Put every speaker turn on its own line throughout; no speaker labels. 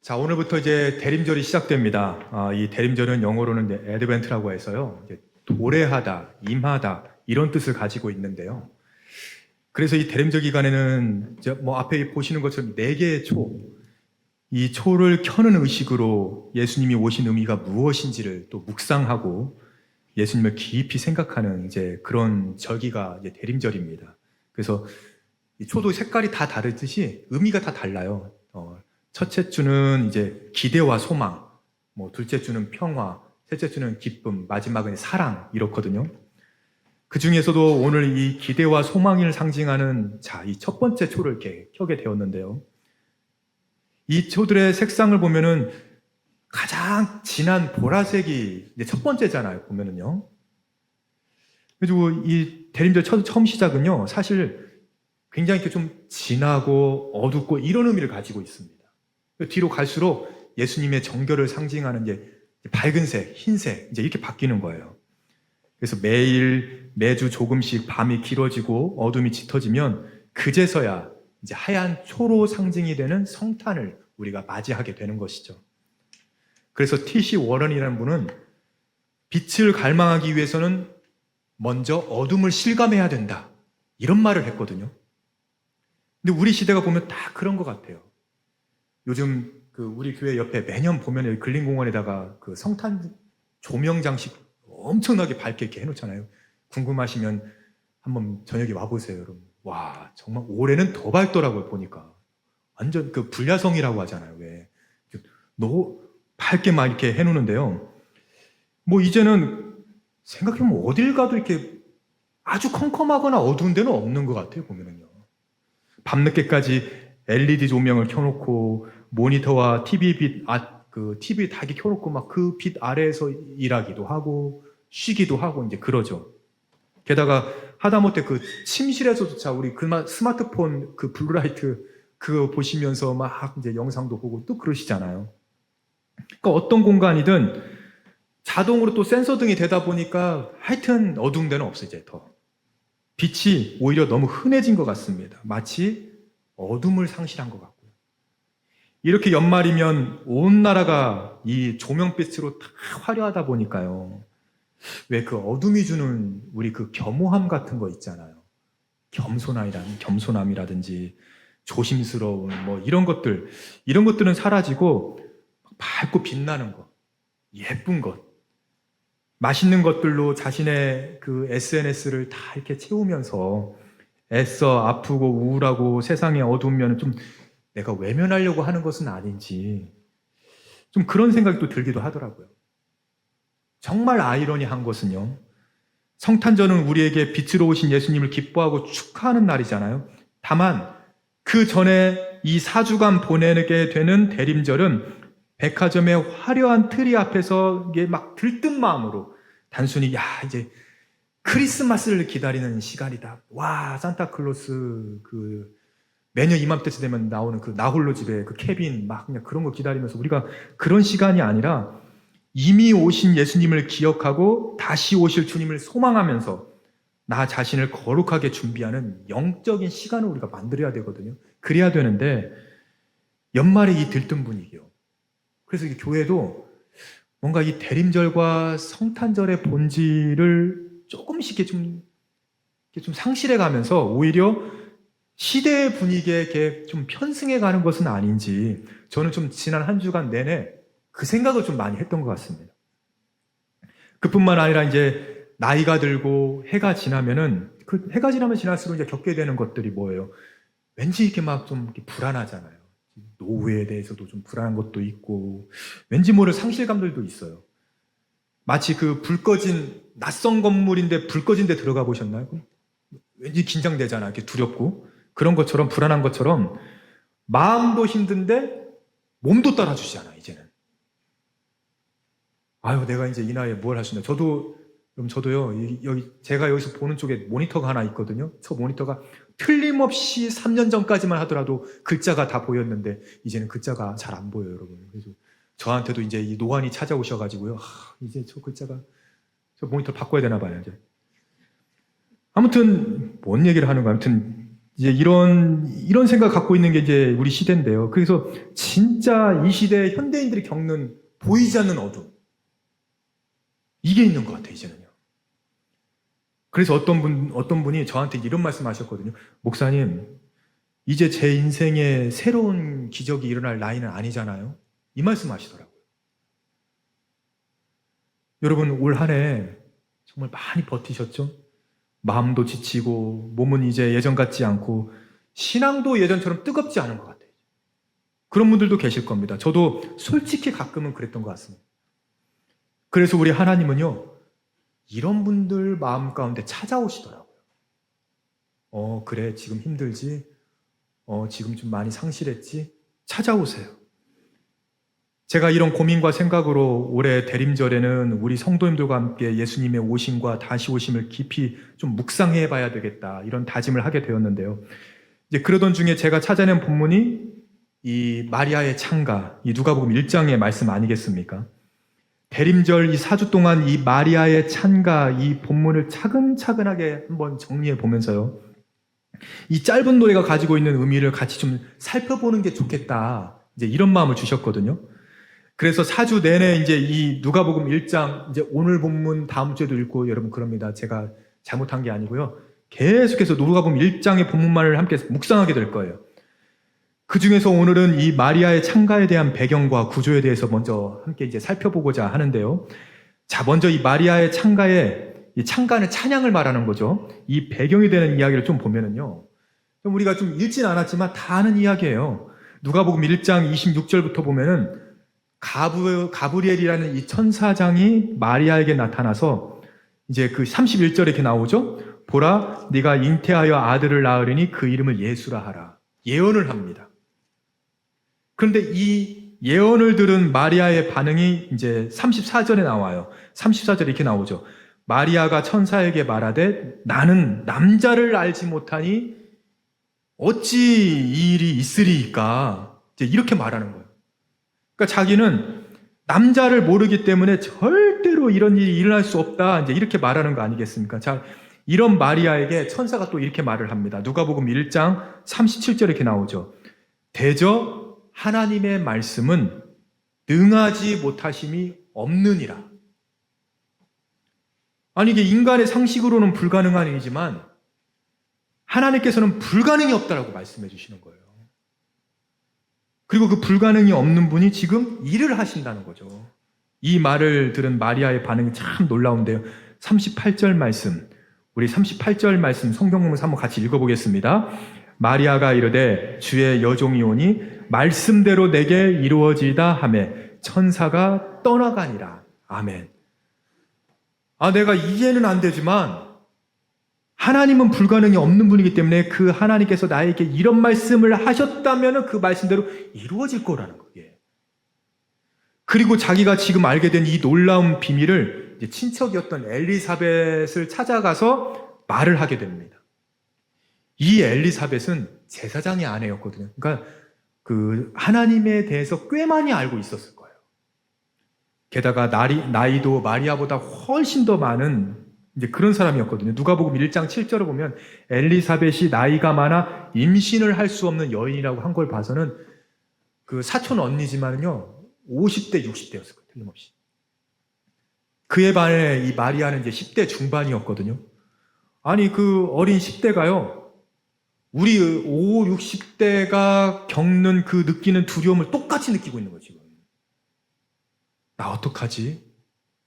자, 오늘부터 이제 대림절이 시작됩니다. 이 대림절은 영어로는 이제 애드벤트라고 해서요. 이제 도래하다, 임하다 이런 뜻을 가지고 있는데요. 그래서 이 대림절 기간에는 이제 뭐 앞에 보시는 것처럼 네 개의 초, 이 초를 켜는 의식으로 예수님이 오신 의미가 무엇인지를 또 묵상하고 예수님을 깊이 생각하는 이제 그런 절기가 이제 대림절입니다. 그래서 이 초도 색깔이 다 다르듯이 의미가 다 달라요. 첫째 주는 이제 기대와 소망, 뭐 둘째 주는 평화, 셋째 주는 기쁨, 마지막은 사랑 이렇거든요. 그 중에서도 오늘 이 기대와 소망을 상징하는 이 첫 번째 초를 이렇게 켜게 되었는데요. 이 초들의 색상을 보면은 가장 진한 보라색이 이제 첫 번째잖아요, 보면은요. 그리고 이 대림절 처음 시작은요, 사실 굉장히 이렇게 좀 진하고 어둡고 이런 의미를 가지고 있습니다. 뒤로 갈수록 예수님의 정결을 상징하는 이제 밝은색, 흰색, 이제 이렇게 바뀌는 거예요. 그래서 매주 조금씩 밤이 길어지고 어둠이 짙어지면 그제서야 이제 하얀 초로 상징이 되는 성탄을 우리가 맞이하게 되는 것이죠. 그래서 T.C. 워런이라는 분은 빛을 갈망하기 위해서는 먼저 어둠을 실감해야 된다. 이런 말을 했거든요. 근데 우리 시대가 보면 다 그런 것 같아요. 요즘 우리 교회 옆에 매년 보면 여기 근린공원에다가 그 성탄 조명 장식 엄청나게 밝게 이렇게 해놓잖아요. 궁금하시면 한번 저녁에 와보세요, 여러분. 와, 정말 올해는 더 밝더라고요, 보니까. 완전 그 불야성이라고 하잖아요, 왜. 너무 밝게 막 이렇게 해놓는데요. 뭐 이제는 생각해보면 어딜 가도 이렇게 아주 컴컴하거나 어두운 데는 없는 것 같아요, 보면은요. 밤늦게까지 LED 조명을 켜놓고 모니터와 TV TV 다 이렇게 켜놓고 막 그 빛 아래에서 일하기도 하고 쉬기도 하고 이제 그러죠. 게다가 하다못해 그 침실에서조차 우리 스마트폰 그 블루라이트 그거 보시면서 막 이제 영상도 보고 또 그러시잖아요. 그러니까 어떤 공간이든 자동으로 또 센서 등이 되다 보니까 하여튼 어두운 데는 없어요, 이제 더. 빛이 오히려 너무 흔해진 것 같습니다. 마치 어둠을 상실한 것 같고요. 이렇게 연말이면 온 나라가 이 조명빛으로 다 화려하다 보니까요. 왜 그 어둠이 주는 우리 그 겸허함 같은 거 있잖아요. 겸손함이라든지 조심스러운 뭐 이런 것들은 사라지고 밝고 빛나는 것, 예쁜 것, 맛있는 것들로 자신의 그 SNS를 다 이렇게 채우면서 애써 아프고 우울하고 세상에 어두우면 좀 내가 외면하려고 하는 것은 아닌지 좀 그런 생각이 또 들기도 하더라고요. 정말 아이러니한 것은요. 성탄절은 우리에게 빛으로 오신 예수님을 기뻐하고 축하하는 날이잖아요. 다만 그 전에 이 4주간 보내게 되는 대림절은 백화점의 화려한 트리 앞에서 이게 막 들뜬 마음으로 단순히 이제 크리스마스를 기다리는 시간이다. 와, 산타클로스 매년 이맘때쯤 되면 나오는 그 나홀로 집에 그 케빈 막 그냥 그런 거 기다리면서 우리가 그런 시간이 아니라 이미 오신 예수님을 기억하고 다시 오실 주님을 소망하면서 나 자신을 거룩하게 준비하는 영적인 시간을 우리가 만들어야 되거든요. 그래야 되는데 연말에 이 들뜬 분위기요. 그래서 이 교회도 뭔가 이 대림절과 성탄절의 본질을 조금씩 이렇게 좀 상실해 가면서 오히려 시대의 분위기에 이렇게 좀 편승해 가는 것은 아닌지 저는 좀 지난 한 주간 내내 그 생각을 좀 많이 했던 것 같습니다. 그뿐만 아니라 이제 나이가 들고 해가 지나면은 그 해가 지나면 지날수록 이제 겪게 되는 것들이 뭐예요? 왠지 이렇게 막 좀 불안하잖아요. 노후에 대해서도 좀 불안한 것도 있고 왠지 모를 상실감들도 있어요. 마치 그 불 꺼진 낯선 건물인데 불 꺼진 데 들어가 보셨나요? 왠지 긴장되잖아요. 이렇게 두렵고 그런 것처럼 불안한 것처럼 마음도 힘든데 몸도 따라주시잖아요. 이제는. 아유, 내가 이제 이 나이에 뭘 할 수 있나. 저도요, 제가 여기서 보는 쪽에 모니터가 하나 있거든요. 저 모니터가 틀림없이 3년 전까지만 하더라도 글자가 다 보였는데, 이제는 글자가 잘 안 보여요, 여러분. 그래서 저한테도 이제 이 노안이 찾아오셔가지고요. 이제 저 모니터 바꿔야 되나 봐요, 이제. 아무튼, 뭔 얘기를 하는 거야. 아무튼, 이제 이런 생각 갖고 있는 게 이제 우리 시대인데요. 그래서 진짜 이 시대 현대인들이 겪는 보이지 않는 어둠. 이게 있는 것 같아요, 이제는요. 그래서 어떤 분이 저한테 이런 말씀 하셨거든요. 목사님, 이제 제 인생에 새로운 기적이 일어날 나이는 아니잖아요. 이 말씀 하시더라고요. 여러분, 올 한 해 정말 많이 버티셨죠? 마음도 지치고 몸은 이제 예전 같지 않고 신앙도 예전처럼 뜨겁지 않은 것 같아요. 그런 분들도 계실 겁니다. 저도 솔직히 가끔은 그랬던 것 같습니다. 그래서 우리 하나님은요, 이런 분들 마음 가운데 찾아오시더라고요. 그래, 지금 힘들지? 지금 좀 많이 상실했지? 찾아오세요. 제가 이런 고민과 생각으로 올해 대림절에는 우리 성도님들과 함께 예수님의 오심과 다시 오심을 깊이 좀 묵상해 봐야 되겠다, 이런 다짐을 하게 되었는데요. 이제 그러던 중에 제가 찾아낸 본문이 이 마리아의 창가, 이 누가복음 1장의 말씀 아니겠습니까? 대림절 이 4주 동안 이 마리아의 찬가, 이 본문을 차근차근하게 한번 정리해 보면서요, 이 짧은 노래가 가지고 있는 의미를 같이 좀 살펴보는 게 좋겠다, 이제 이런 마음을 주셨거든요. 그래서 4주 내내 이제 이 누가복음 1장, 이제 오늘 본문 다음 주에도 읽고, 여러분 그럽니다. 제가 잘못한 게 아니고요. 계속해서 누가복음 1장의 본문만을 함께 묵상하게 될 거예요. 그 중에서 오늘은 이 마리아의 창가에 대한 배경과 구조에 대해서 먼저 함께 이제 살펴보고자 하는데요. 자, 먼저 이 마리아의 이 창가는 찬양을 말하는 거죠. 이 배경이 되는 이야기를 좀 보면은요, 좀 우리가 좀 읽진 않았지만 다 아는 이야기예요. 누가복음 1장 26절부터 보면은 가브리엘이라는 이 천사장이 마리아에게 나타나서 이제 그 31절에 이렇게 나오죠. 보라, 네가 잉태하여 아들을 낳으리니 그 이름을 예수라 하라. 예언을 합니다. 그런데 이 예언을 들은 마리아의 반응이 이제 34절에 나와요. 34절에 이렇게 나오죠. 마리아가 천사에게 말하되 나는 남자를 알지 못하니 어찌 이 일이 있으리이까? 이제 이렇게 말하는 거예요. 그러니까 자기는 남자를 모르기 때문에 절대로 이런 일이 일어날 수 없다, 이제 이렇게 말하는 거 아니겠습니까? 자, 이런 마리아에게 천사가 또 이렇게 말을 합니다. 누가복음 1장 37절에 이렇게 나오죠. 대저 하나님의 말씀은 능하지 못하심이 없느니라. 아니, 이게 인간의 상식으로는 불가능한 일이지만 하나님께서는 불가능이 없다라고 말씀해 주시는 거예요. 그리고 그 불가능이 없는 분이 지금 일을 하신다는 거죠. 이 말을 들은 마리아의 반응이 참 놀라운데요. 38절 말씀, 우리 38절 말씀 성경문을 한번 같이 읽어보겠습니다. 마리아가 이르되 주의 여종이 오니 말씀대로 내게 이루어지다 하매 천사가 떠나가니라. 아멘. 내가 이해는 안 되지만 하나님은 불가능이 없는 분이기 때문에 그 하나님께서 나에게 이런 말씀을 하셨다면 그 말씀대로 이루어질 거라는 거예요. 그리고 자기가 지금 알게 된 이 놀라운 비밀을 이제 친척이었던 엘리사벳을 찾아가서 말을 하게 됩니다. 이 엘리사벳은 제사장의 아내였거든요. 그러니까 그 하나님에 대해서 꽤 많이 알고 있었을 거예요. 게다가 나이도 마리아보다 훨씬 더 많은 이제 그런 사람이었거든요. 누가복음 1장 7절을 보면 엘리사벳이 나이가 많아 임신을 할 수 없는 여인이라고 한 걸 봐서는 그 사촌 언니지만요 50대, 60대였을 거예요. 틀림없이. 그에 반해 이 마리아는 이제 10대 중반이었거든요. 아니, 그 어린 10대가요, 우리 5, 60대가 겪는 그 느끼는 두려움을 똑같이 느끼고 있는 거지. 나 어떡하지?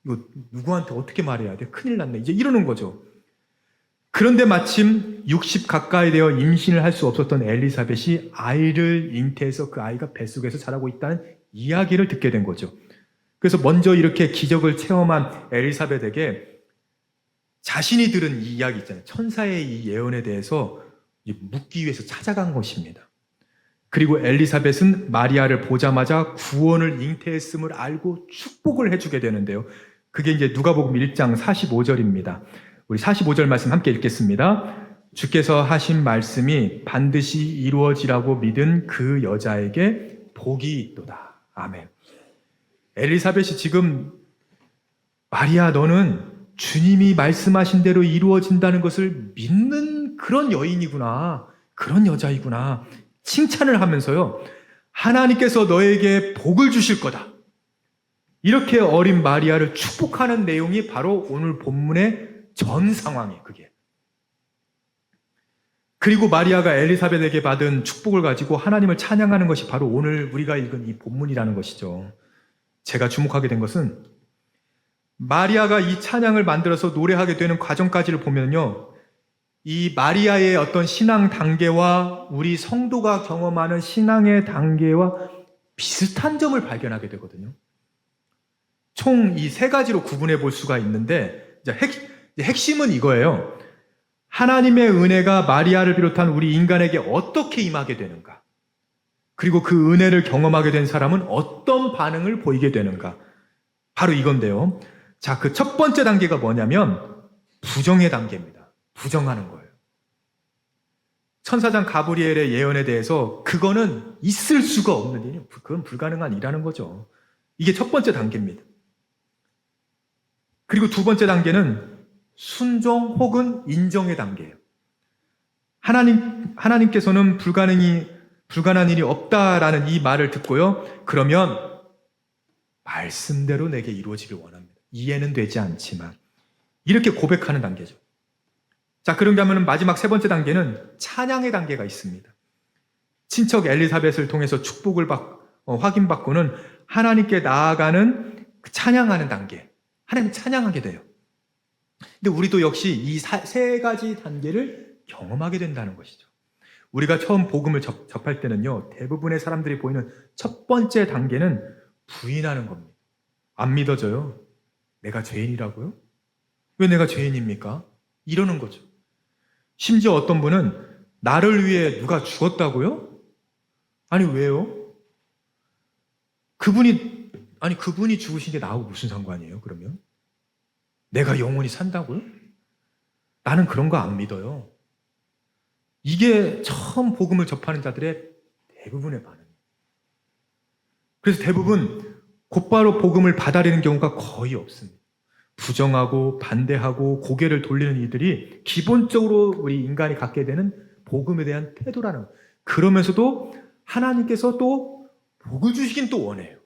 이거 누구한테 어떻게 말해야 돼? 큰일 났네. 이제 이러는 거죠. 그런데 마침 60 가까이 되어 임신을 할 수 없었던 엘리사벳이 아이를 잉태해서 그 아이가 뱃속에서 자라고 있다는 이야기를 듣게 된 거죠. 그래서 먼저 이렇게 기적을 체험한 엘리사벳에게 자신이 들은 이 이야기 있잖아요. 천사의 이 예언에 대해서 묻기 위해서 찾아간 것입니다. 그리고 엘리사벳은 마리아를 보자마자 구원을 잉태했음을 알고 축복을 해주게 되는데요. 그게 이제 누가복음 1장 45절입니다. 우리 45절 말씀 함께 읽겠습니다. 주께서 하신 말씀이 반드시 이루어지라고 믿은 그 여자에게 복이 있도다. 아멘. 엘리사벳이 지금 마리아, 너는 주님이 말씀하신 대로 이루어진다는 것을 믿는 그런 여인이구나. 그런 여자이구나. 칭찬을 하면서요. 하나님께서 너에게 복을 주실 거다. 이렇게 어린 마리아를 축복하는 내용이 바로 오늘 본문의 전 상황이에요. 그게. 그리고 마리아가 엘리사벳에게 받은 축복을 가지고 하나님을 찬양하는 것이 바로 오늘 우리가 읽은 이 본문이라는 것이죠. 제가 주목하게 된 것은 마리아가 이 찬양을 만들어서 노래하게 되는 과정까지를 보면요. 이 마리아의 어떤 신앙 단계와 우리 성도가 경험하는 신앙의 단계와 비슷한 점을 발견하게 되거든요. 총 이 세 가지로 구분해 볼 수가 있는데 핵심은 이거예요. 하나님의 은혜가 마리아를 비롯한 우리 인간에게 어떻게 임하게 되는가? 그리고 그 은혜를 경험하게 된 사람은 어떤 반응을 보이게 되는가? 바로 이건데요. 자, 그 첫 번째 단계가 뭐냐면 부정의 단계입니다. 부정하는 거예요. 천사장 가브리엘의 예언에 대해서 그거는 있을 수가 없는 일이에요. 그건 불가능한 일이라는 거죠. 이게 첫 번째 단계입니다. 그리고 두 번째 단계는 순종 혹은 인정의 단계예요. 하나님께서는 불가능한 일이 없다라는 이 말을 듣고요. 그러면 말씀대로 내게 이루어지길 원합니다. 이해는 되지 않지만. 이렇게 고백하는 단계죠. 자, 그런가 하면 마지막 세 번째 단계는 찬양의 단계가 있습니다. 친척 엘리사벳을 통해서 축복을 확인받고는 하나님께 나아가는 그 찬양하는 단계. 하나님 찬양하게 돼요. 근데 우리도 역시 이 세 가지 단계를 경험하게 된다는 것이죠. 우리가 처음 복음을 접할 때는요, 대부분의 사람들이 보이는 첫 번째 단계는 부인하는 겁니다. 안 믿어져요. 내가 죄인이라고요? 왜 내가 죄인입니까? 이러는 거죠. 심지어 어떤 분은 나를 위해 누가 죽었다고요? 아니 왜요? 그분이 죽으신 게 나하고 무슨 상관이에요, 그러면? 내가 영원히 산다고요? 나는 그런 거 안 믿어요. 이게 처음 복음을 접하는 자들의 대부분의 반응이에요. 그래서 대부분 곧바로 복음을 받아들이는 경우가 거의 없습니다. 부정하고 반대하고 고개를 돌리는 이들이 기본적으로 우리 인간이 갖게 되는 복음에 대한 태도라는 거예요. 그러면서도 하나님께서 또 복을 주시긴 또 원해요.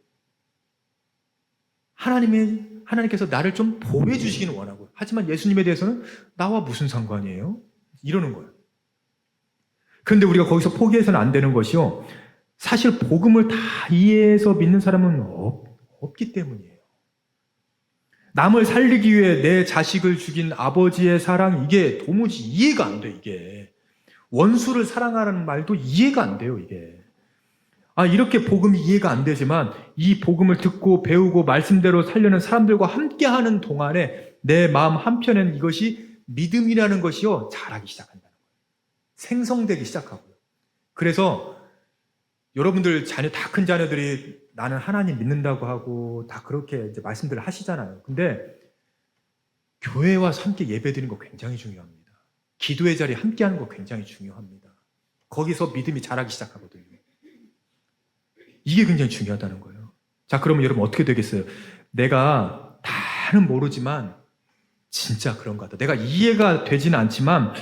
하나님께서 나를 좀 보호해 주시기는 원하고요. 하지만 예수님에 대해서는 나와 무슨 상관이에요? 이러는 거예요. 그런데 우리가 거기서 포기해서는 안 되는 것이요. 사실 복음을 다 이해해서 믿는 사람은 없기 때문이에요. 남을 살리기 위해 내 자식을 죽인 아버지의 사랑, 이게 도무지 이해가 안 돼, 이게. 원수를 사랑하라는 말도 이해가 안 돼요, 이게. 이렇게 복음이 이해가 안 되지만 이 복음을 듣고 배우고 말씀대로 살려는 사람들과 함께하는 동안에 내 마음 한편에는 이것이 믿음이라는 것이요, 자라기 시작한다는 거예요. 생성되기 시작하고요. 그래서 여러분들 다 큰 자녀들이 나는 하나님 믿는다고 하고 다 그렇게 이제 말씀들을 하시잖아요. 근데 교회 와서 함께 예배드리는 거 굉장히 중요합니다. 기도의 자리에 함께하는 거 굉장히 중요합니다. 거기서 믿음이 자라기 시작하거든요. 이게 굉장히 중요하다는 거예요. 자, 그러면 여러분 어떻게 되겠어요? 내가 다는 모르지만 진짜 그런 것 같다. 내가 이해가 되지는 않지만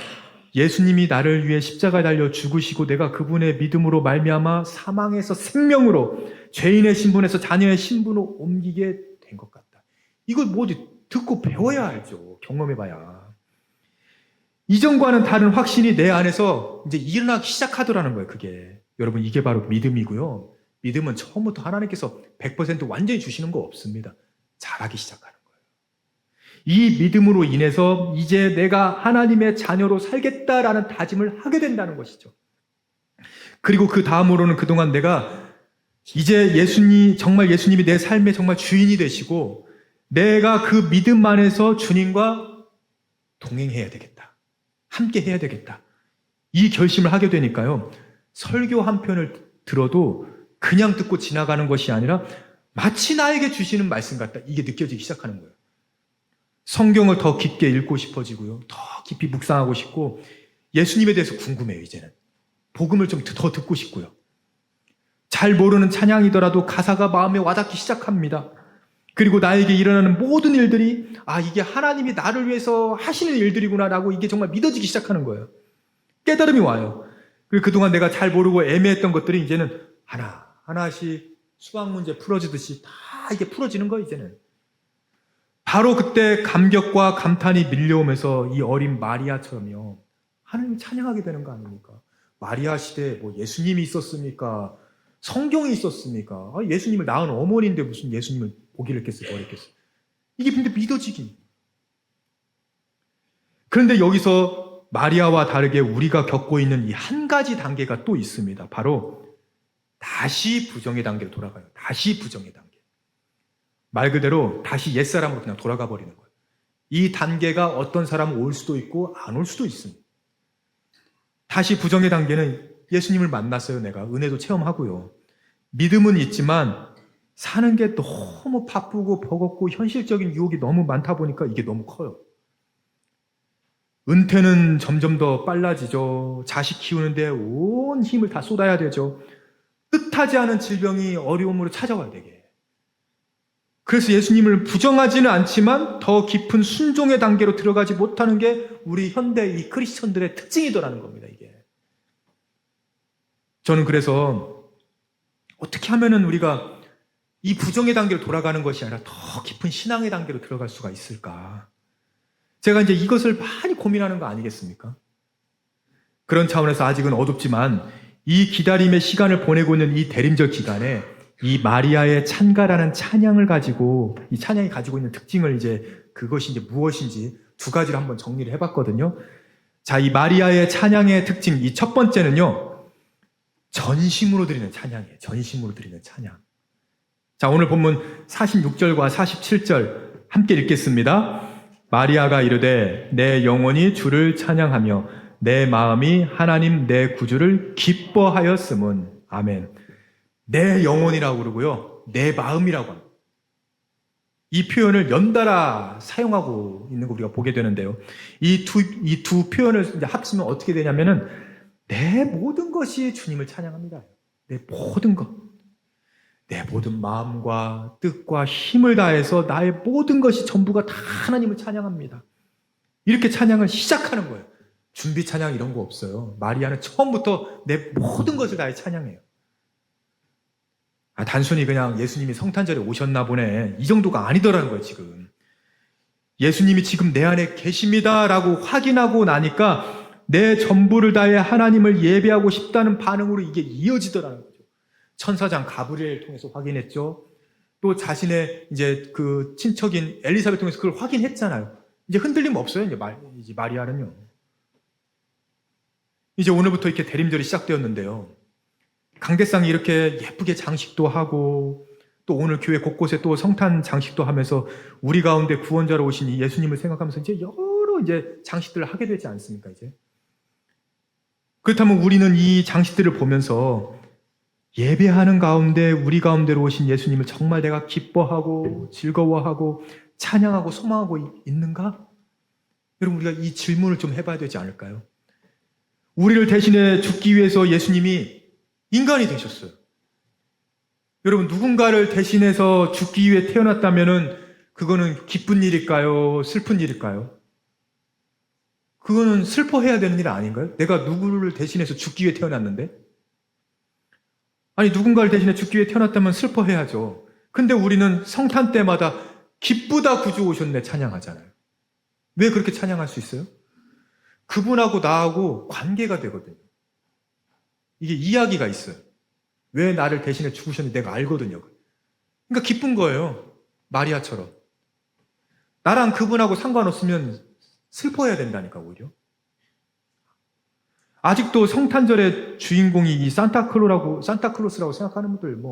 예수님이 나를 위해 십자가에 달려 죽으시고 내가 그분의 믿음으로 말미암아 사망에서 생명으로, 죄인의 신분에서 자녀의 신분으로 옮기게 된 것 같다. 이걸 듣고 배워야 알죠. 경험해봐야. 이전과는 다른 확신이 내 안에서 이제 일어나기 시작하더라는 거예요. 그게. 여러분, 이게 바로 믿음이고요. 믿음은 처음부터 하나님께서 100% 완전히 주시는 거 없습니다. 자라기 시작하는 거예요. 이 믿음으로 인해서 이제 내가 하나님의 자녀로 살겠다라는 다짐을 하게 된다는 것이죠. 그리고 그 다음으로는 그동안 내가 이제 정말 예수님이 내 삶의 정말 주인이 되시고 내가 그 믿음 안에서 주님과 동행해야 되겠다. 함께 해야 되겠다. 이 결심을 하게 되니까요. 설교 한 편을 들어도 그냥 듣고 지나가는 것이 아니라 마치 나에게 주시는 말씀 같다. 이게 느껴지기 시작하는 거예요. 성경을 더 깊게 읽고 싶어지고요. 더 깊이 묵상하고 싶고 예수님에 대해서 궁금해요. 이제는. 복음을 좀 더 듣고 싶고요. 잘 모르는 찬양이더라도 가사가 마음에 와닿기 시작합니다. 그리고 나에게 일어나는 모든 일들이 이게 하나님이 나를 위해서 하시는 일들이구나라고 이게 정말 믿어지기 시작하는 거예요. 깨달음이 와요. 그리고 그동안 내가 잘 모르고 애매했던 것들이 이제는 하나씩 수학 문제 풀어지듯이 다 이게 풀어지는 거예요, 이제는. 바로 그때 감격과 감탄이 밀려오면서 이 어린 마리아처럼요, 하나님을 찬양하게 되는 거 아닙니까? 마리아 시대에 뭐 예수님이 있었습니까? 성경이 있었습니까? 예수님을 낳은 어머니인데 무슨 예수님을 보기를 했겠어요, 뭐랬겠어요? 이게 근데 믿어지긴. 그런데 여기서 마리아와 다르게 우리가 겪고 있는 이 한 가지 단계가 또 있습니다. 바로 다시 부정의 단계로 돌아가요. 다시 부정의 단계. 말 그대로 다시 옛사람으로 그냥 돌아가 버리는 거예요. 이 단계가 어떤 사람은 올 수도 있고 안 올 수도 있습니다. 다시 부정의 단계는 예수님을 만났어요. 내가 은혜도 체험하고요. 믿음은 있지만 사는 게 너무 바쁘고 버겁고 현실적인 유혹이 너무 많다 보니까 이게 너무 커요. 은퇴는 점점 더 빨라지죠. 자식 키우는데 온 힘을 다 쏟아야 되죠. 뜻하지 않은 질병이 어려움으로 찾아와야 되게. 그래서 예수님을 부정하지는 않지만 더 깊은 순종의 단계로 들어가지 못하는 게 우리 현대 이 크리스천들의 특징이더라는 겁니다, 이게. 저는 그래서 어떻게 하면은 우리가 이 부정의 단계로 돌아가는 것이 아니라 더 깊은 신앙의 단계로 들어갈 수가 있을까? 제가 이제 이것을 많이 고민하는 거 아니겠습니까? 그런 차원에서 아직은 어둡지만 이 기다림의 시간을 보내고 있는 이 대림절 기간에 이 마리아의 찬가라는 찬양을 가지고, 이 찬양이 가지고 있는 특징을 그것이 무엇인지 두 가지를 한번 정리를 해봤거든요. 자, 이 마리아의 찬양의 특징, 이 첫 번째는요, 전심으로 드리는 찬양이에요. 전심으로 드리는 찬양. 자, 오늘 본문 46절과 47절 함께 읽겠습니다. 마리아가 이르되 내 영혼이 주를 찬양하며 내 마음이 하나님 내 구주를 기뻐하였음은. 아멘. 내 영혼이라고 그러고요, 내 마음이라고 합니다. 이 표현을 연달아 사용하고 있는 거 우리가 보게 되는데요. 이 두 표현을 이제 합치면 어떻게 되냐면은 내 모든 것이 주님을 찬양합니다. 내 모든 것. 내 모든 마음과 뜻과 힘을 다해서 나의 모든 것이 전부가 다 하나님을 찬양합니다. 이렇게 찬양을 시작하는 거예요. 준비 찬양 이런 거 없어요. 마리아는 처음부터 내 모든 것을 다해 찬양해요. 단순히 그냥 예수님이 성탄절에 오셨나 보네, 이 정도가 아니더라는 거예요, 지금. 예수님이 지금 내 안에 계십니다라고 확인하고 나니까 내 전부를 다해 하나님을 예배하고 싶다는 반응으로 이게 이어지더라는 거죠. 천사장 가브리엘을 통해서 확인했죠. 또 자신의 이제 그 친척인 엘리사벳을 통해서 그걸 확인했잖아요. 이제 흔들림 없어요, 이제 마리아는요. 이제 오늘부터 이렇게 대림절이 시작되었는데요. 강대상이 이렇게 예쁘게 장식도 하고, 또 오늘 교회 곳곳에 또 성탄 장식도 하면서 우리 가운데 구원자로 오신 이 예수님을 생각하면서 이제 여러 장식들을 하게 되지 않습니까, 이제? 그렇다면 우리는 이 장식들을 보면서 예배하는 가운데 우리 가운데로 오신 예수님을 정말 내가 기뻐하고 즐거워하고 찬양하고 소망하고 있는가? 여러분, 우리가 이 질문을 좀 해봐야 되지 않을까요? 우리를 대신해 죽기 위해서 예수님이 인간이 되셨어요. 여러분, 누군가를 대신해서 죽기 위해 태어났다면은 그거는 기쁜 일일까요? 슬픈 일일까요? 그거는 슬퍼해야 되는 일 아닌가요? 내가 누구를 대신해서 죽기 위해 태어났는데? 아니, 누군가를 대신해 죽기 위해 태어났다면 슬퍼해야죠. 근데 우리는 성탄 때마다 기쁘다 구주 오셨네 찬양하잖아요. 왜 그렇게 찬양할 수 있어요? 그분하고 나하고 관계가 되거든요. 이게 이야기가 있어요. 왜 나를 대신해 죽으셨는지 내가 알거든요. 그러니까 기쁜 거예요. 마리아처럼. 나랑 그분하고 상관없으면 슬퍼해야 된다니까, 오히려. 아직도 성탄절의 주인공이 이 산타클로스라고 생각하는 분들,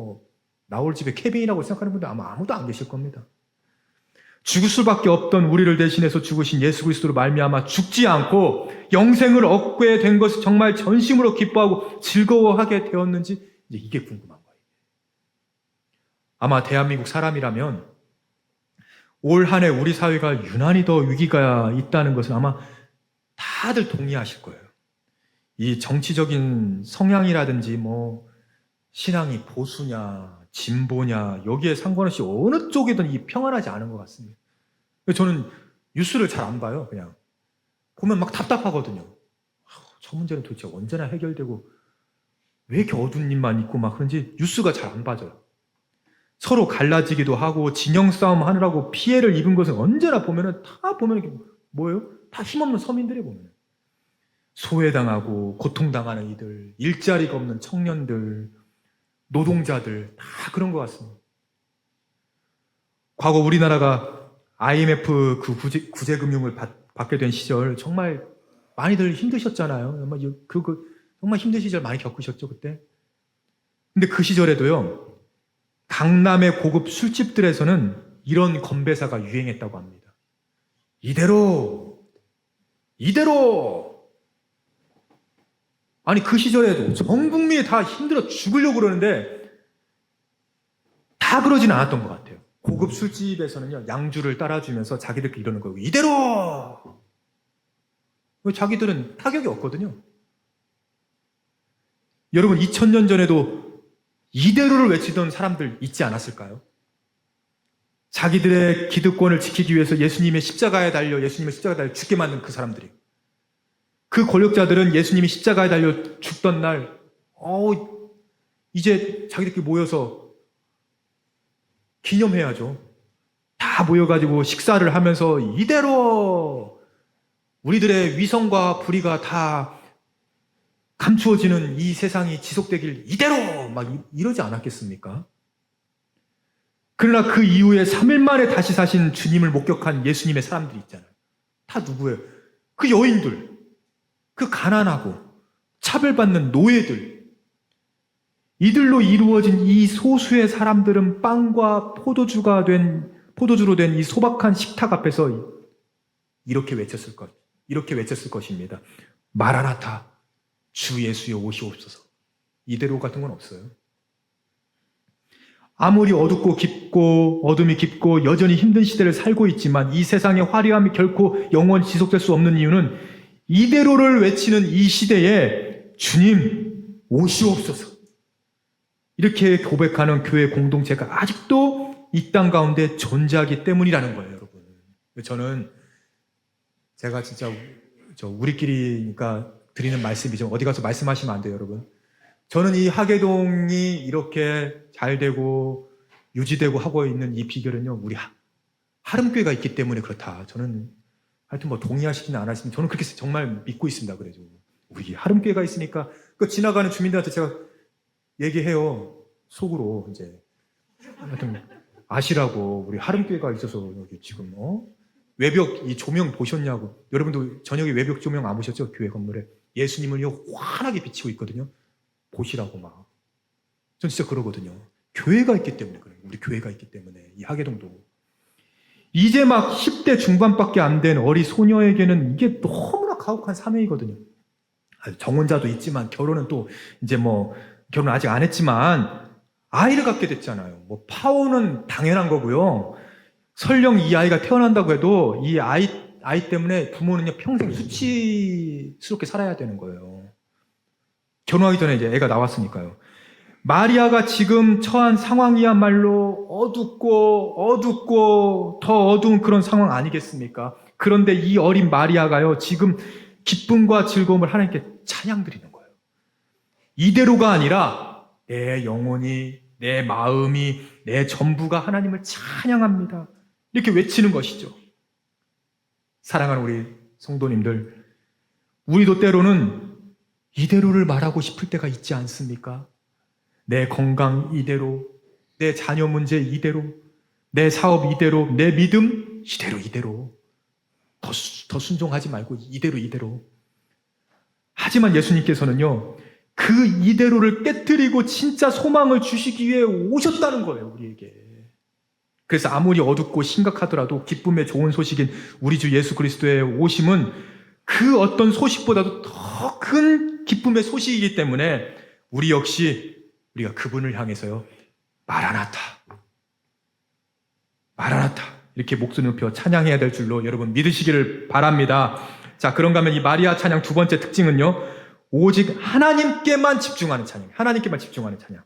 나올 집에 케빈이라고 생각하는 분들 아마 아무도 안 계실 겁니다. 죽을 수밖에 없던 우리를 대신해서 죽으신 예수 그리스도로 말미암아 죽지 않고 영생을 얻게 된 것을 정말 전심으로 기뻐하고 즐거워하게 되었는지, 이게 궁금한 거예요. 아마 대한민국 사람이라면 올 한 해 우리 사회가 유난히 더 위기가 있다는 것은 아마 다들 동의하실 거예요. 이 정치적인 성향이라든지 신앙이 보수냐 진보냐 여기에 상관없이 어느 쪽이든 이 평안하지 않은 것 같습니다. 저는 뉴스를 잘 안 봐요. 그냥 보면 막 답답하거든요. 저 문제는 도대체 언제나 해결되고 왜 이렇게 어두운 일만 있고 막 그런지 뉴스가 잘 안 봐져요. 서로 갈라지기도 하고 진영 싸움 하느라고 피해를 입은 것은 언제나 보면은 다 보면 이게 뭐예요? 다 힘없는 서민들이 보면 소외당하고 고통당하는 이들, 일자리가 없는 청년들, 노동자들 다 그런 것 같습니다. 과거 우리나라가 IMF 그 구제금융을 받게 된 시절 정말 많이들 힘드셨잖아요. 정말 힘든 시절 많이 겪으셨죠 그때. 근데 그 시절에도요 강남의 고급 술집들에서는 이런 건배사가 유행했다고 합니다. 이대로 아니 그 시절에도 전 국민이 다 힘들어 죽으려고 그러는데 다 그러진 않았던 것 같아요. 고급 술집에서는요 양주를 따라주면서 자기들끼리 이러는 거예요. 이대로! 자기들은 타격이 없거든요. 여러분 2000년 전에도 이대로를 외치던 사람들 있지 않았을까요? 자기들의 기득권을 지키기 위해서 예수님의 십자가에 달려 죽게 만든 그 사람들이. 그 권력자들은 예수님이 십자가에 달려 죽던 날 이제 자기들끼리 모여서 기념해야죠. 다 모여가지고 식사를 하면서 이대로 우리들의 위성과 불의가 다 감추어지는 이 세상이 지속되길 이대로 막 이러지 않았겠습니까? 그러나 그 이후에 3일 만에 다시 사신 주님을 목격한 예수님의 사람들이 있잖아요. 다 누구예요? 그 여인들, 그 가난하고 차별받는 노예들, 이들로 이루어진 이 소수의 사람들은 빵과 포도주로 된 이 소박한 식탁 앞에서 이렇게 외쳤을 것입니다. 마라나타, 주 예수여 오시옵소서. 이대로 같은 건 없어요. 아무리 어둠이 깊고 여전히 힘든 시대를 살고 있지만 이 세상의 화려함이 결코 영원히 지속될 수 없는 이유는 이대로를 외치는 이 시대에 주님 오시옵소서. 이렇게 고백하는 교회 공동체가 아직도 이 땅 가운데 존재하기 때문이라는 거예요, 여러분. 저는 제가 진짜 우리끼리니까 드리는 말씀이죠. 어디 가서 말씀하시면 안 돼요, 여러분. 저는 이 하계동이 이렇게 잘 되고 유지되고 하고 있는 이 비결은요, 우리 하름교회가 있기 때문에 그렇다. 저는 하여튼 뭐 동의하시든 안 하시든 저는 그렇게 정말 믿고 있습니다. 그래도 우리 하름교회가 있으니까 그 지나가는 주민들한테 제가 얘기해요. 속으로 이제 하여튼 아시라고 우리 하름교회가 있어서 여기 지금 외벽 이 조명 보셨냐고. 여러분도 저녁에 외벽 조명 안 보셨죠? 교회 건물에 예수님을요 환하게 비치고 있거든요. 보시라고 막. 전 진짜 그러거든요. 교회가 있기 때문에 그래요. 우리 교회가 있기 때문에 이 하계동도 이제 막 10대 중반밖에 안 된 어리 소녀에게는 이게 너무나 가혹한 사명이거든요. 정혼자도 있지만 결혼은 또 이제 뭐 결혼 아직 안 했지만 아이를 갖게 됐잖아요. 뭐 파혼은 당연한 거고요. 설령 이 아이가 태어난다고 해도 이 아이 때문에 부모는요 평생 수치스럽게 살아야 되는 거예요. 결혼하기 전에 이제 애가 나왔으니까요. 마리아가 지금 처한 상황이야말로 어둡고 더 어두운 그런 상황 아니겠습니까? 그런데 이 어린 마리아가요 지금 기쁨과 즐거움을 하나님께 찬양드리는 거예요. 이대로가 아니라 내 영혼이, 내 마음이, 내 전부가 하나님을 찬양합니다. 이렇게 외치는 것이죠. 사랑하는 우리 성도님들, 우리도 때로는 이대로를 말하고 싶을 때가 있지 않습니까? 내 건강 이대로, 내 자녀 문제 이대로, 내 사업 이대로, 내 믿음 이대로. 더 순종하지 말고 이대로. 하지만 예수님께서는요, 그 이대로를 깨뜨리고 진짜 소망을 주시기 위해 오셨다는 거예요, 우리에게. 그래서 아무리 어둡고 심각하더라도 기쁨의 좋은 소식인 우리 주 예수 그리스도의 오심은 그 어떤 소식보다도 더 큰 기쁨의 소식이기 때문에 우리 역시 우리가 그분을 향해서요, 마라나타 이렇게 목소리 높여 찬양해야 될 줄로 여러분 믿으시기를 바랍니다. 자, 그런가 하면 이 마리아 찬양 두 번째 특징은요, 오직 하나님께만 집중하는 찬양.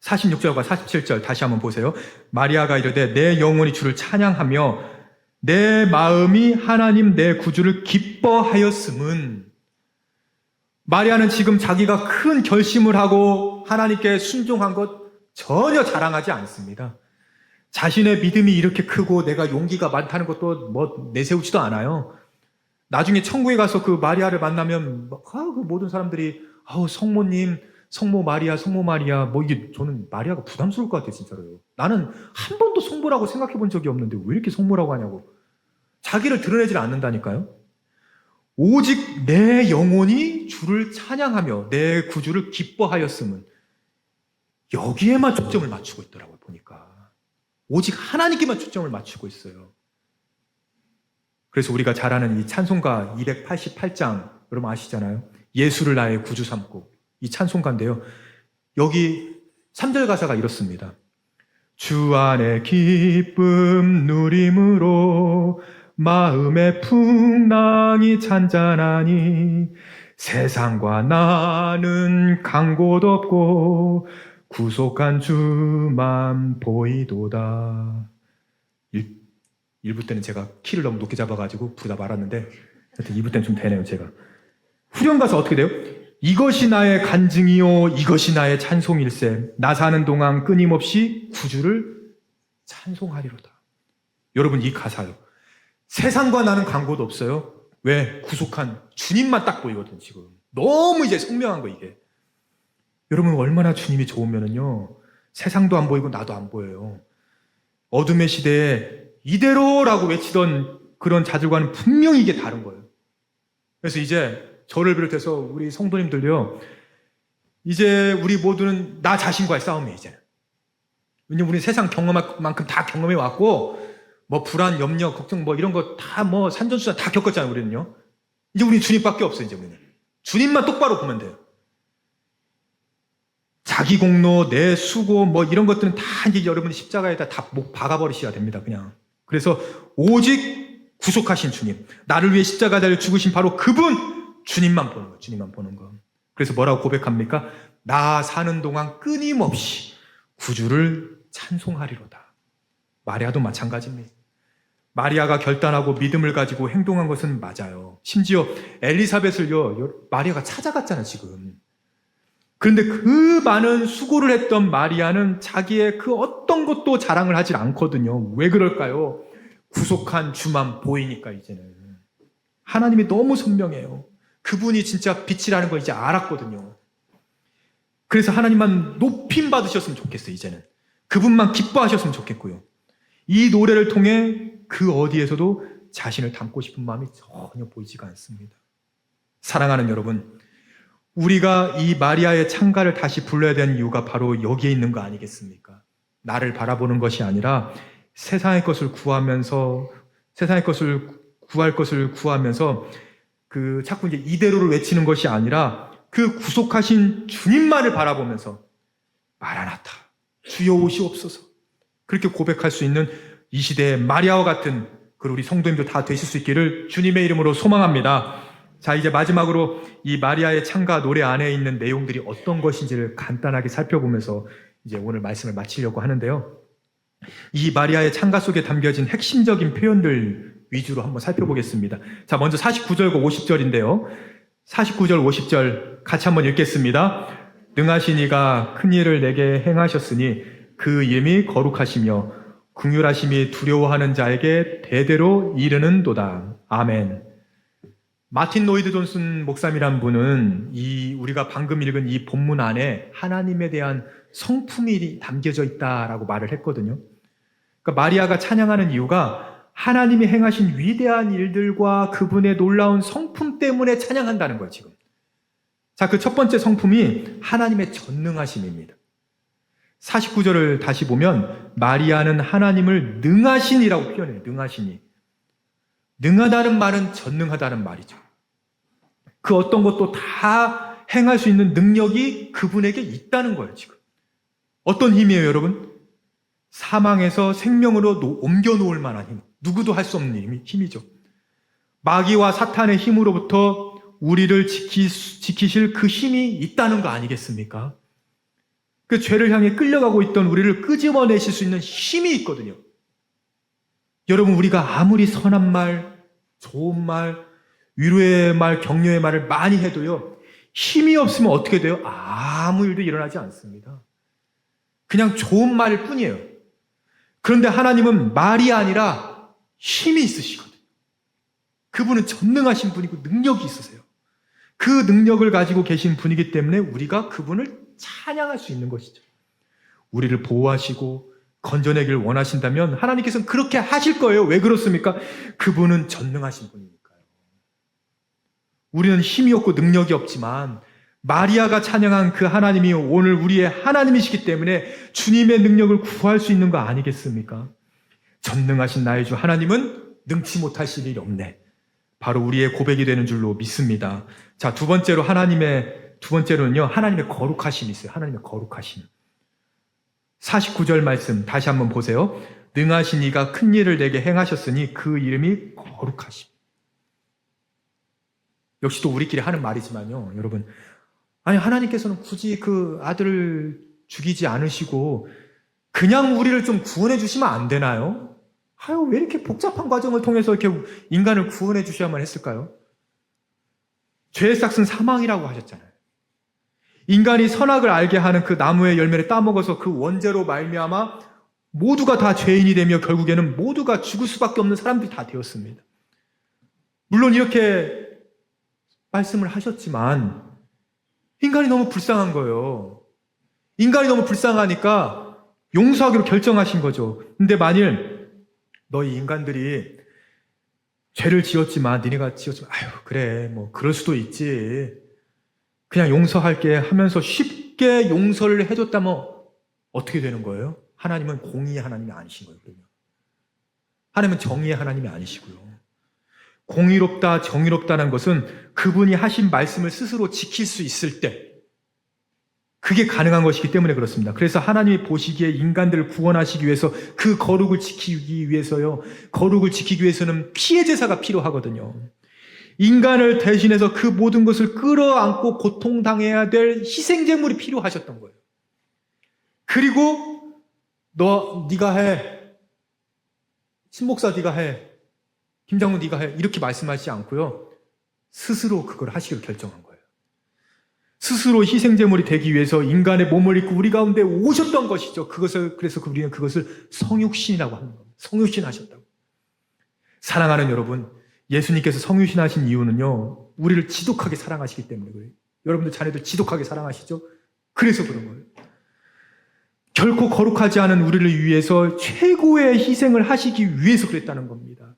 46절과 47절 다시 한번 보세요. 마리아가 이르되 내 영혼이 주를 찬양하며 내 마음이 하나님 내 구주를 기뻐하였음은. 마리아는 지금 자기가 큰 결심을 하고 하나님께 순종한 것 전혀 자랑하지 않습니다. 자신의 믿음이 이렇게 크고 내가 용기가 많다는 것도 뭐 내세우지도 않아요. 나중에 천국에 가서 그 마리아를 만나면 그 모든 사람들이 성모님, 성모 마리아 뭐 이게 저는 마리아가 부담스러울 것 같아요, 진짜로요. 나는 한 번도 성모라고 생각해 본 적이 없는데 왜 이렇게 성모라고 하냐고. 자기를 드러내질 않는다니까요. 오직 내 영혼이 주를 찬양하며 내 구주를 기뻐하였음은 여기에만 초점을 맞추고 있더라고요, 보니까. 오직 하나님께만 초점을 맞추고 있어요. 그래서 우리가 잘 아는 이 찬송가 288장, 여러분 아시잖아요? 예수를 나의 구주 삼고, 이 찬송가인데요. 여기 3절 가사가 이렇습니다. 주 안에 기쁨 누림으로 마음의 풍랑이 잔잔하니 세상과 나는 간 곳 없고 구속한 주만 보이도다. 1부 때는 제가 키를 너무 높게 잡아가지고 부르다 말았는데 하여튼 2부 때는 좀 되네요, 제가. 후렴 가서 어떻게 돼요? 이것이 나의 간증이요 이것이 나의 찬송일세. 나 사는 동안 끊임없이 구주를 찬송하리로다. 여러분, 이 가사요. 세상과 나는 간 곳 없어요. 왜? 구속한 주님만 딱 보이거든, 지금. 너무 이제 선명한 거, 이게. 여러분, 얼마나 주님이 좋으면은요, 세상도 안 보이고 나도 안 보여요. 어둠의 시대에 이대로라고 외치던 그런 자들과는 분명히 이게 다른 거예요. 그래서 이제 저를 비롯해서 우리 성도님들요, 이제 우리 모두는 나 자신과의 싸움이에요, 이제는. 왜냐면 우리 세상 경험할 만큼 다 경험해 왔고, 뭐 불안, 염려, 걱정 뭐 이런 거 다 뭐 산전수전 다 겪었잖아요, 우리는요. 이제 우리 주님밖에 없어요, 이제 우리는. 주님만 똑바로 보면 돼요. 자기 공로, 내 수고 뭐 이런 것들은 다 이제 여러분이 십자가에다 다 목 박아버리셔야 됩니다, 그냥. 그래서 오직 구속하신 주님, 나를 위해 십자가 달려 죽으신 바로 그분, 주님만 보는 거, 주님만 보는 거. 그래서 뭐라고 고백합니까? 나 사는 동안 끊임없이 구주를 찬송하리로다. 마리아도 마찬가지입니다. 마리아가 결단하고 믿음을 가지고 행동한 것은 맞아요. 심지어 엘리사벳을요, 마리아가 찾아갔잖아요, 지금. 그런데 그 많은 수고를 했던 마리아는 자기의 그 어떤 것도 자랑을 하질 않거든요. 왜 그럴까요? 구속한 주만 보이니까, 이제는. 하나님이 너무 선명해요. 그분이 진짜 빛이라는 걸 이제 알았거든요. 그래서 하나님만 높임 받으셨으면 좋겠어요, 이제는. 그분만 기뻐하셨으면 좋겠고요. 이 노래를 통해 그 어디에서도 자신을 담고 싶은 마음이 전혀 보이지가 않습니다. 사랑하는 여러분, 우리가 이 마리아의 찬가를 다시 불러야 되는 이유가 바로 여기에 있는 거 아니겠습니까? 나를 바라보는 것이 아니라 세상의 것을 구하면서, 세상의 것을 구할 것을 구하면서 자꾸 이제 이대로를 외치는 것이 아니라 그 구속하신 주님만을 바라보면서 마라나타, 주여 오시옵소서, 그렇게 고백할 수 있는 이 시대의 마리아와 같은 우리 성도님들 다 되실 수 있기를 주님의 이름으로 소망합니다. 자, 이제 마지막으로 이 마리아의 찬가 노래 안에 있는 내용들이 어떤 것인지를 간단하게 살펴보면서 이제 오늘 말씀을 마치려고 하는데요. 이 마리아의 찬가 속에 담겨진 핵심적인 표현들 위주로 한번 살펴보겠습니다. 자, 먼저 49절과 50절인데요. 49절, 50절 같이 한번 읽겠습니다. 능하신 이가 큰 일을 내게 행하셨으니 그 이름이 거룩하시며 긍휼하심이 두려워하는 자에게 대대로 이르는도다. 아멘. 마틴 로이드 존슨 목사님이란 분은 우리가 방금 읽은 이 본문 안에 하나님에 대한 성품이 담겨져 있다라고 말을 했거든요. 그러니까 마리아가 찬양하는 이유가 하나님이 행하신 위대한 일들과 그분의 놀라운 성품 때문에 찬양한다는 거예요, 지금. 자, 그 첫 번째 성품이 하나님의 전능하심입니다. 49절을 다시 보면 마리아는 하나님을 능하신이라고 표현해요. 능하신이. 능하다는 말은 전능하다는 말이죠. 그 어떤 것도 다 행할 수 있는 능력이 그분에게 있다는 거예요, 지금. 어떤 힘이에요, 여러분? 사망에서 생명으로 옮겨놓을 만한 힘. 누구도 할 수 없는 힘이죠. 마귀와 사탄의 힘으로부터 우리를 지키실 그 힘이 있다는 거 아니겠습니까? 그 죄를 향해 끌려가고 있던 우리를 끄집어내실 수 있는 힘이 있거든요. 여러분, 우리가 아무리 선한 말, 좋은 말, 위로의 말, 격려의 말을 많이 해도요, 힘이 없으면 어떻게 돼요? 아무 일도 일어나지 않습니다. 그냥 좋은 말일 뿐이에요. 그런데 하나님은 말이 아니라 힘이 있으시거든요. 그분은 전능하신 분이고 능력이 있으세요. 그 능력을 가지고 계신 분이기 때문에 우리가 그분을 찬양할 수 있는 것이죠. 우리를 보호하시고 건져내길 원하신다면 하나님께서는 그렇게 하실 거예요. 왜 그렇습니까? 그분은 전능하신 분이니까요. 우리는 힘이 없고 능력이 없지만 마리아가 찬양한 그 하나님이 오늘 우리의 하나님이시기 때문에 주님의 능력을 구할 수 있는 거 아니겠습니까? 전능하신 나의 주 하나님은 능치 못하실 일이 없네. 바로 우리의 고백이 되는 줄로 믿습니다. 자, 두 번째로는요, 하나님의 거룩하심이 있어요. 하나님의 거룩하심. 49절 말씀 다시 한번 보세요. 능하신 이가 큰 일을 내게 행하셨으니 그 이름이 거룩하심. 역시 또 우리끼리 하는 말이지만요, 여러분. 아니, 하나님께서는 굳이 그 아들을 죽이지 않으시고 그냥 우리를 좀 구원해 주시면 안 되나요? 아유, 왜 이렇게 복잡한 과정을 통해서 이렇게 인간을 구원해 주셔야만 했을까요? 죄의 삭은 사망이라고 하셨잖아요. 인간이 선악을 알게 하는 그 나무의 열매를 따먹어서 그 원죄로 말미암아 모두가 다 죄인이 되며 결국에는 모두가 죽을 수밖에 없는 사람들이 다 되었습니다. 물론 이렇게 말씀을 하셨지만 인간이 너무 불쌍한 거예요. 인간이 너무 불쌍하니까 용서하기로 결정하신 거죠. 근데 만일 너희 인간들이 죄를 지었지만 니네가 지었지만 아유 그래 뭐 그럴 수도 있지. 그냥 용서할게 하면서 쉽게 용서를 해줬다면 어떻게 되는 거예요? 하나님은 공의의 하나님이 아니신 거예요. 그러면 하나님은 정의의 하나님이 아니시고요. 공의롭다 정의롭다는 것은 그분이 하신 말씀을 스스로 지킬 수 있을 때 그게 가능한 것이기 때문에 그렇습니다. 그래서 하나님이 보시기에 인간들을 구원하시기 위해서 그 거룩을 지키기 위해서요. 거룩을 지키기 위해서는 피해 제사가 필요하거든요. 인간을 대신해서 그 모든 것을 끌어안고 고통당해야 될 희생제물이 필요하셨던 거예요. 그리고 네가 해. 신목사 네가 해. 김장훈 네가 해. 이렇게 말씀하시지 않고요. 스스로 그걸 하시기로 결정한 거예요. 스스로 희생제물이 되기 위해서 인간의 몸을 입고 우리 가운데 오셨던 것이죠. 그래서 우리는 그것을 성육신이라고 하는 겁니다. 성육신 하셨다고. 사랑하는 여러분, 예수님께서 성육신 하신 이유는요, 우리를 지독하게 사랑하시기 때문에 그래요. 여러분들 자녀들 지독하게 사랑하시죠? 그래서 그런 거예요. 결코 거룩하지 않은 우리를 위해서 최고의 희생을 하시기 위해서 그랬다는 겁니다.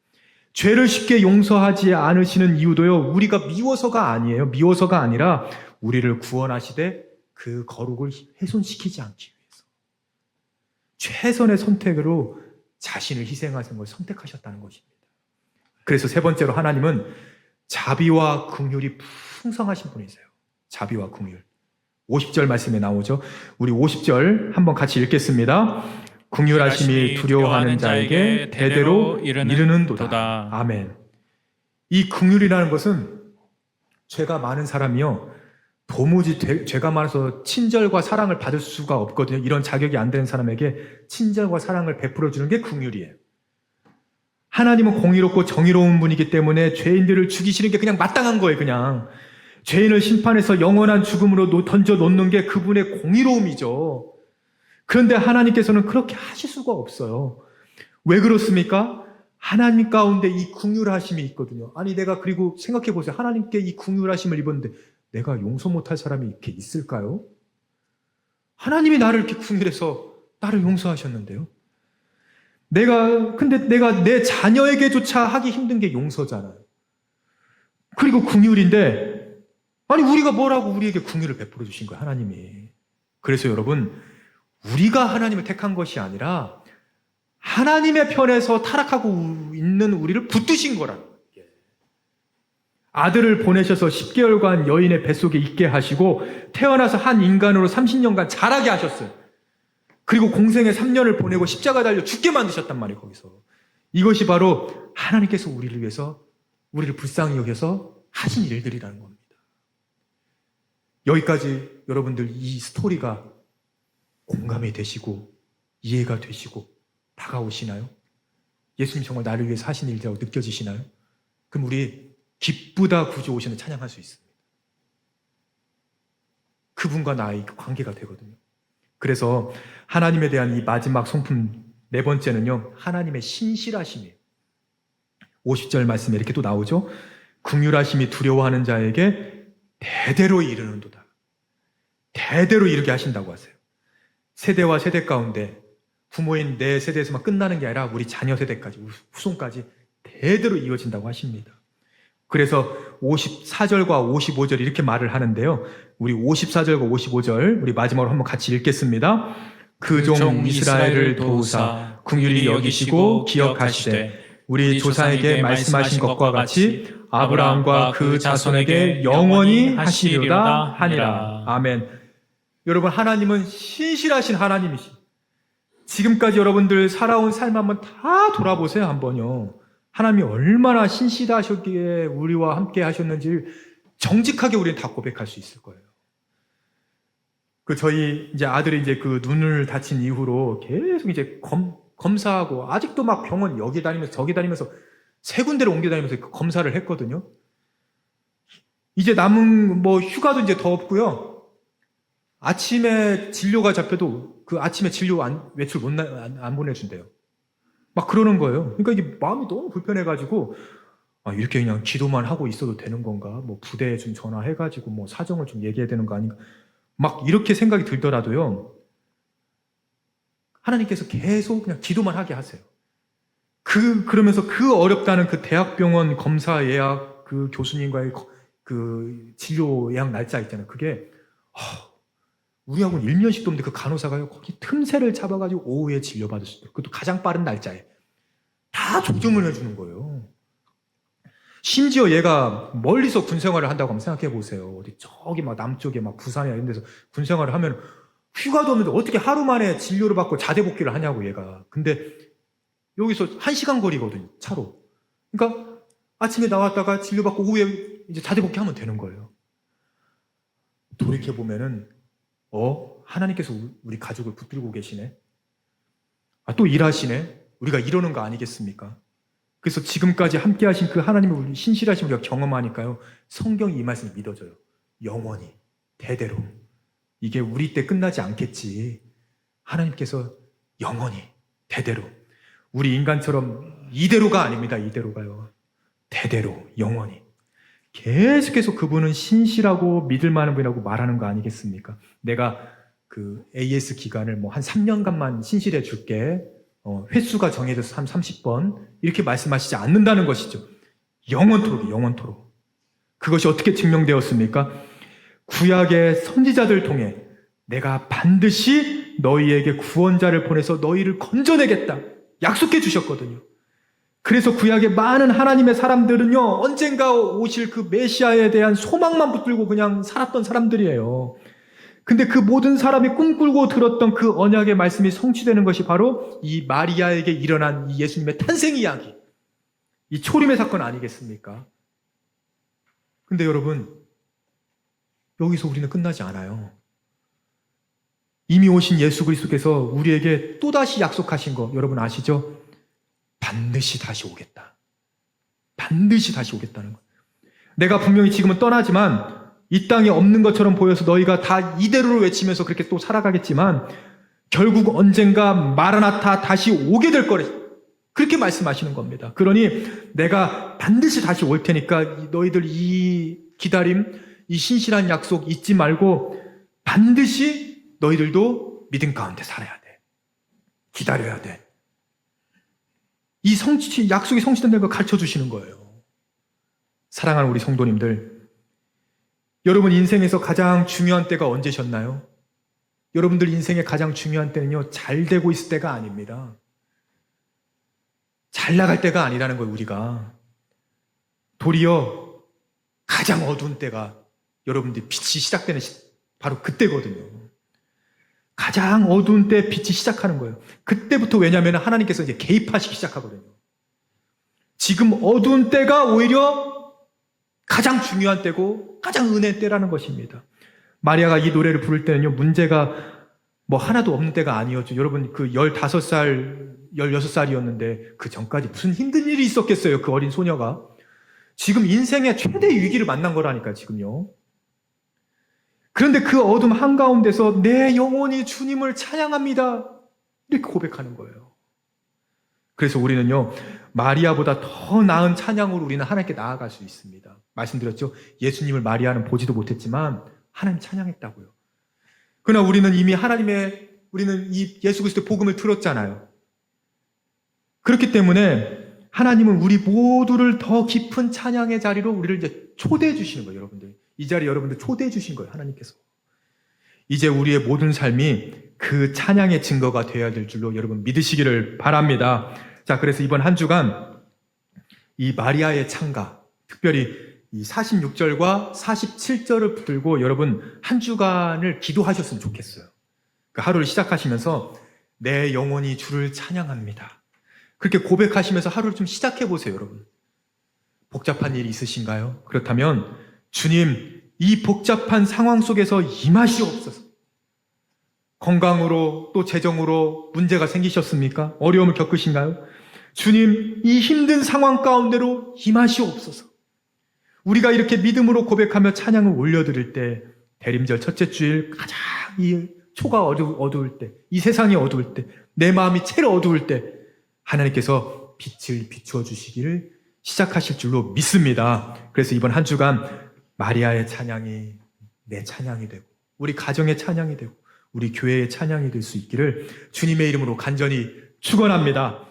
죄를 쉽게 용서하지 않으시는 이유도요, 우리가 미워서가 아니에요. 미워서가 아니라 우리를 구원하시되 그 거룩을 훼손시키지 않기 위해서 최선의 선택으로 자신을 희생하는 걸 선택하셨다는 것입니다. 그래서 세 번째로 하나님은 자비와 긍휼이 풍성하신 분이세요. 자비와 긍휼. 50절 말씀에 나오죠. 우리 50절 한번 같이 읽겠습니다. 긍휼하심이 두려워하는 자에게 대대로 이르는도다. 아멘. 이 긍휼이라는 것은 죄가 많은 사람이요, 도무지 죄가 많아서 친절과 사랑을 받을 수가 없거든요. 이런 자격이 안 되는 사람에게 친절과 사랑을 베풀어 주는 게 긍휼이에요. 하나님은 공의롭고 정의로운 분이기 때문에 죄인들을 죽이시는 게 그냥 마땅한 거예요. 그냥 죄인을 심판해서 영원한 죽음으로 던져 놓는 게 그분의 공의로움이죠. 그런데 하나님께서는 그렇게 하실 수가 없어요. 왜 그렇습니까? 하나님 가운데 이 긍휼하심이 있거든요. 아니 내가 그리고 생각해 보세요. 하나님께 이 긍휼하심을 입었는데 내가 용서 못할 사람이 이렇게 있을까요? 하나님이 나를 이렇게 긍휼해서 나를 용서하셨는데요. 근데 내가 내 자녀에게조차 하기 힘든 게 용서잖아요. 그리고 긍휼인데, 아니 우리가 뭐라고 우리에게 긍휼을 베풀어 주신 거예요, 하나님이. 그래서 여러분, 우리가 하나님을 택한 것이 아니라 하나님의 편에서 타락하고 있는 우리를 붙드신 거라는 거예요. 아들을 보내셔서 10개월간 여인의 뱃속에 있게 하시고 태어나서 한 인간으로 30년간 자라게 하셨어요. 그리고 공생에 3년을 보내고 십자가 달려 죽게 만드셨단 말이에요. 거기서. 이것이 바로 하나님께서 우리를 위해서 우리를 불쌍히 여겨서 하신 일들이라는 겁니다. 여기까지 여러분들 이 스토리가 공감이 되시고 이해가 되시고 다가오시나요? 예수님 정말 나를 위해서 하신 일이라고 느껴지시나요? 그럼 우리 기쁘다 구주 오시는 찬양할 수 있습니다. 그분과 나의 관계가 되거든요. 그래서 하나님에 대한 이 마지막 성품 네 번째는요, 하나님의 신실하심이에요. 50절 말씀에 이렇게 또 나오죠. 긍휼하심이 두려워하는 자에게 대대로 이르는도다. 대대로 이르게 하신다고 하세요. 세대와 세대 가운데 부모인 내 세대에서만 끝나는 게 아니라 우리 자녀 세대까지, 후손까지 대대로 이어진다고 하십니다. 그래서 54절과 55절 이렇게 말을 하는데요. 우리 54절과 55절 우리 마지막으로 한번 같이 읽겠습니다. 그 종 이스라엘을 도우사 긍휼히 여기시고 기억하시되 우리 조상에게 말씀하신 것과 같이 아브라함과 그 자손에게 영원히 하시리로다 하니라. 아멘. 여러분, 하나님은 신실하신 하나님이시. 지금까지 여러분들 살아온 삶 한번 다 돌아보세요. 한번요. 하나님이 얼마나 신실하셨기에 우리와 함께 하셨는지 정직하게 우리는 다 고백할 수 있을 거예요. 저희 이제 아들이 이제 그 눈을 다친 이후로 계속 이제 검사하고 아직도 막 병원 여기 다니면서 저기 다니면서 세 군데를 옮겨 다니면서 검사를 했거든요. 이제 남은 휴가도 이제 더 없고요. 아침에 진료가 잡혀도 그 아침에 진료 외출 안 보내준대요. 막 그러는 거예요. 그러니까 이게 마음이 너무 불편해가지고 이렇게 그냥 기도만 하고 있어도 되는 건가? 부대에 좀 전화해가지고 사정을 좀 얘기해야 되는 거 아닌가? 막 이렇게 생각이 들더라도요. 하나님께서 계속 그냥 기도만 하게 하세요. 그러면서 그 어렵다는 그 대학병원 검사 예약, 그 교수님과의 그 진료 예약 날짜 있잖아요. 그게 우리하고는 1년씩도 없는데 그 간호사가요, 거기 틈새를 잡아가지고 오후에 진료받을 수 있도록, 그것도 가장 빠른 날짜에 다 조정을 해주는 거예요. 심지어 얘가 멀리서 군생활을 한다고 한번 생각해 보세요. 어디 저기 막 남쪽에 막 부산이나 이런 데서 군생활을 하면 휴가도 없는데 어떻게 하루 만에 진료를 받고 자대 복귀를 하냐고, 얘가. 근데 여기서 1시간 거리거든요, 차로. 그러니까 아침에 나왔다가 진료받고 오후에 이제 자대 복귀하면 되는 거예요. 돌이켜 보면은 하나님께서 우리 가족을 붙들고 계시네. 또 일하시네. 우리가 이러는 거 아니겠습니까? 그래서 지금까지 함께 하신 그 하나님의 우리 신실하신 우리가 경험하니까요, 성경이 이 말씀을 믿어져요. 영원히, 대대로. 이게 우리 때 끝나지 않겠지. 하나님께서 영원히, 대대로. 우리 인간처럼 이대로가 아닙니다. 이대로가요. 대대로, 영원히. 계속해서 그분은 신실하고 믿을 만한 분이라고 말하는 거 아니겠습니까? 내가 그 AS 기간을 한 3년간만 신실해 줄게. 횟수가 정해져서 한 30번 이렇게 말씀하시지 않는다는 것이죠. 영원토록, 영원토록. 그것이 어떻게 증명되었습니까? 구약의 선지자들 통해 내가 반드시 너희에게 구원자를 보내서 너희를 건져내겠다 약속해 주셨거든요. 그래서 구약의 많은 하나님의 사람들은요, 언젠가 오실 그 메시아에 대한 소망만 붙들고 그냥 살았던 사람들이에요. 근데 그 모든 사람이 꿈꾸고 들었던 그 언약의 말씀이 성취되는 것이 바로 이 마리아에게 일어난 이 예수님의 탄생 이야기, 이 초림의 사건 아니겠습니까? 근데 여러분, 여기서 우리는 끝나지 않아요. 이미 오신 예수 그리스도께서 우리에게 또다시 약속하신 거 여러분 아시죠? 반드시 다시 오겠다. 반드시 다시 오겠다는 거. 내가 분명히 지금은 떠나지만 이 땅에 없는 것처럼 보여서 너희가 다 이대로를 외치면서 그렇게 또 살아가겠지만 결국 언젠가 마라나타 다시 오게 될 거래. 그렇게 말씀하시는 겁니다. 그러니 내가 반드시 다시 올 테니까 너희들 이 기다림, 이 신실한 약속 잊지 말고 반드시 너희들도 믿음 가운데 살아야 돼. 기다려야 돼. 이 약속이 성취된다는 걸 가르쳐 주시는 거예요. 사랑하는 우리 성도님들, 여러분 인생에서 가장 중요한 때가 언제셨나요? 여러분들 인생의 가장 중요한 때는요, 잘 되고 있을 때가 아닙니다. 잘 나갈 때가 아니라는 거예요, 우리가. 도리어 가장 어두운 때가 여러분들이 빛이 시작되는 바로 그때거든요. 가장 어두운 때 빛이 시작하는 거예요. 그때부터, 왜냐하면 하나님께서 이제 개입하시기 시작하거든요. 지금 어두운 때가 오히려 가장 중요한 때고 가장 은혜의 때라는 것입니다. 마리아가 이 노래를 부를 때는요, 문제가 하나도 없는 때가 아니었죠. 여러분, 그 15살, 16살이었는데 그 전까지 무슨 힘든 일이 있었겠어요, 그 어린 소녀가. 지금 인생의 최대 위기를 만난 거라니까, 지금요. 그런데 그 어둠 한가운데서 내 영혼이 주님을 찬양합니다. 이렇게 고백하는 거예요. 그래서 우리는요, 마리아보다 더 나은 찬양으로 우리는 하나님께 나아갈 수 있습니다. 말씀드렸죠? 예수님을 마리아는 보지도 못했지만 하나님 찬양했다고요. 그러나 우리는 이미 우리는 이 예수 그리스도의 복음을 들었잖아요. 그렇기 때문에 하나님은 우리 모두를 더 깊은 찬양의 자리로 우리를 이제 초대해 주시는 거예요, 여러분들. 이 자리에 여러분들 초대해 주신 거예요, 하나님께서. 이제 우리의 모든 삶이 그 찬양의 증거가 되어야 될 줄로 여러분 믿으시기를 바랍니다. 자, 그래서 이번 한 주간 이 마리아의 찬가, 특별히 이 46절과 47절을 붙들고 여러분 한 주간을 기도하셨으면 좋겠어요. 그 하루를 시작하시면서 내 영혼이 주를 찬양합니다. 그렇게 고백하시면서 하루를 좀 시작해 보세요, 여러분. 복잡한 일이 있으신가요? 그렇다면 주님, 이 복잡한 상황 속에서 임하시옵소서. 건강으로 또 재정으로 문제가 생기셨습니까? 어려움을 겪으신가요? 주님, 이 힘든 상황 가운데로 임하시옵소서. 우리가 이렇게 믿음으로 고백하며 찬양을 올려드릴 때, 대림절 첫째 주일 가장 이 초가 어두울 때, 이 세상이 어두울 때, 내 마음이 제일 어두울 때 하나님께서 빛을 비추어 주시기를 시작하실 줄로 믿습니다. 그래서 이번 한 주간 마리아의 찬양이 내 찬양이 되고, 우리 가정의 찬양이 되고, 우리 교회의 찬양이 될 수 있기를 주님의 이름으로 간절히 축원합니다.